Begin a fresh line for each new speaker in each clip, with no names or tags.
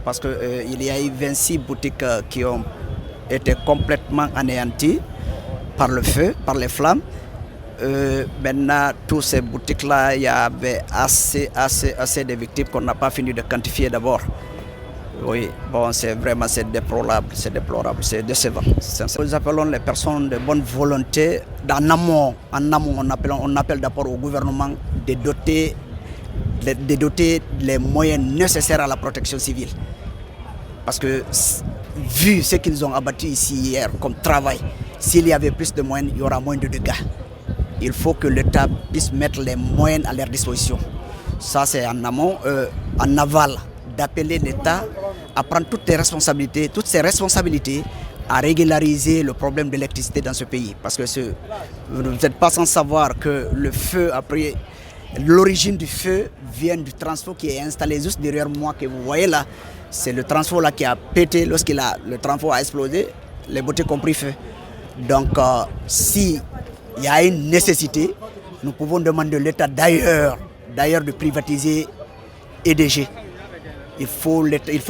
Parce qu'il y a eu 26 boutiques qui ont été complètement anéanties par le feu, par les flammes. Maintenant, toutes ces boutiques-là, il y avait assez de victimes qu'on n'a pas fini de quantifier d'abord. Oui, bon, c'est déplorable, c'est décevant. Nous appelons les personnes de bonne volonté. En amont, on appelle d'abord au gouvernement de doter les moyens nécessaires à la protection civile. Parce que, vu ce qu'ils ont abattu ici hier comme travail, s'il y avait plus de moyens, il y aura moins de dégâts. Il faut que l'État puisse mettre les moyens à leur disposition. Ça, c'est en amont. En aval, d'appeler l'État à prendre toutes ses responsabilités, à régulariser le problème de l'électricité dans ce pays. Parce que vous n'êtes pas sans savoir que le feu, après, l'origine du feu vient du transfo qui est installé juste derrière moi, que vous voyez là. C'est le transfo là qui a pété le transfo a explosé, les boutiques ont pris feu. Donc, s'il y a une nécessité, nous pouvons demander à l'État d'ailleurs de privatiser EDG. Il faut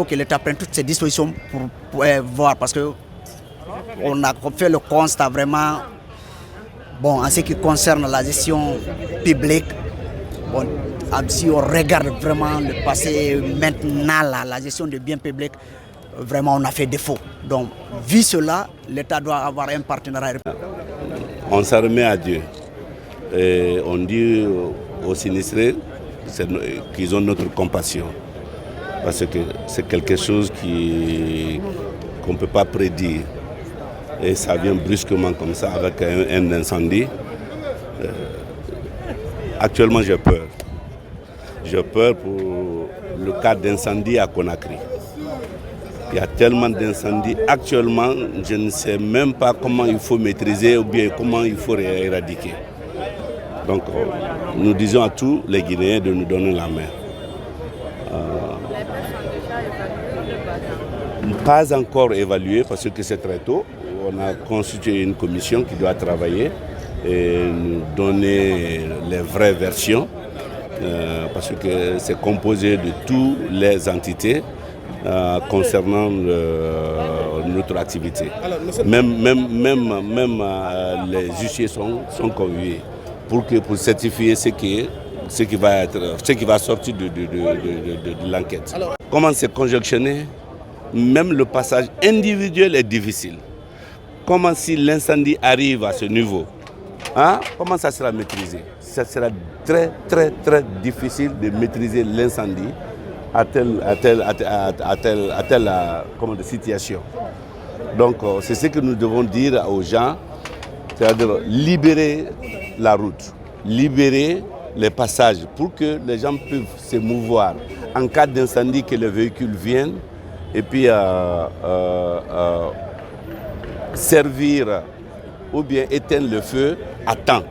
que l'État prenne toutes ces dispositions pour voir, parce qu'on a fait le constat vraiment, bon, en ce qui concerne la gestion publique. Bon, si on regarde vraiment le passé, maintenant la gestion des biens publics, vraiment on a fait défaut. Donc, vu cela, l'État doit avoir un partenariat.
On s'en remet à Dieu. Et on dit aux sinistrés qu'ils ont notre compassion. Parce que c'est quelque chose qu'on ne peut pas prédire. Et ça vient brusquement comme ça avec un incendie. Actuellement, j'ai peur. J'ai peur pour le cas d'incendie à Conakry. Il y a tellement d'incendies. Actuellement, je ne sais même pas comment il faut maîtriser ou bien comment il faut éradiquer. Donc, nous disons à tous les Guinéens de nous donner la main. Pas encore évalué parce que c'est très tôt. On a constitué une commission qui doit travailler et nous donner les vraies versions parce que c'est composé de toutes les entités concernant notre activité. Même les huissiers sont conviés pour certifier ce qui va sortir de l'enquête. Comment c'est conjonctionné? Même le passage individuel est difficile. Comment si l'incendie arrive à ce niveau? Comment ça sera maîtrisé? Ça sera très difficile de maîtriser l'incendie à telle situation. Donc c'est ce que nous devons dire aux gens, c'est-à-dire libérer la route, libérer les passages pour que les gens puissent se mouvoir. En cas d'incendie, que les véhicules viennent et puis servir ou bien éteindre le feu à temps.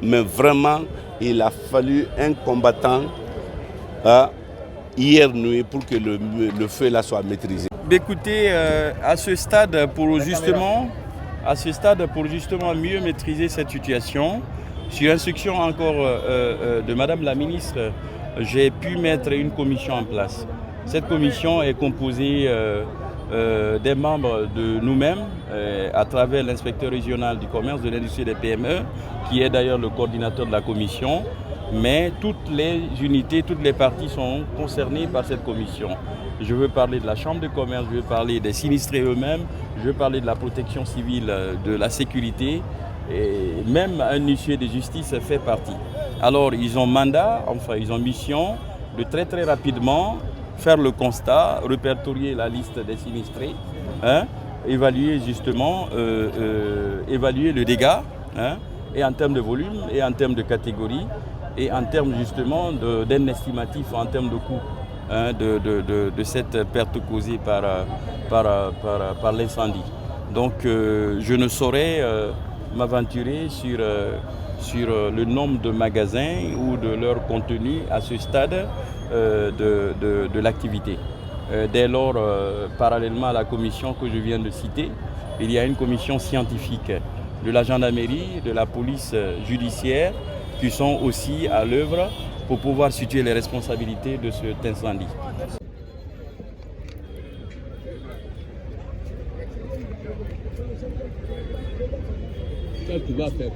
Mais vraiment, il a fallu un combattant hier nuit pour que le feu là soit maîtrisé.
Écoutez, à ce stade, pour justement mieux maîtriser cette situation, sur instruction encore de Madame la ministre, j'ai pu mettre une commission en place. Cette commission est composée des membres de nous-mêmes, à travers l'inspecteur régional du commerce, de l'industrie des PME, qui est d'ailleurs le coordinateur de la commission, mais toutes les unités, toutes les parties sont concernées par cette commission. Je veux parler de la chambre de commerce, je veux parler des sinistrés eux-mêmes, je veux parler de la protection civile, de la sécurité, et même un huissier de justice fait partie. Alors ils ont mission de très rapidement faire le constat, répertorier la liste des sinistrés, évaluer justement, évaluer le dégât, et en termes de volume, et en termes de catégorie, et en termes justement d'un estimatif, en termes de coût de cette perte causée par l'incendie. Donc je ne saurais m'aventurer sur le nombre de magasins ou de leur contenu à ce stade de l'activité. Dès lors, parallèlement à la commission que je viens de citer, il y a une commission scientifique de la gendarmerie, de la police judiciaire, qui sont aussi à l'œuvre pour pouvoir situer les responsabilités de cet incendie.
Ça, tu vas faire.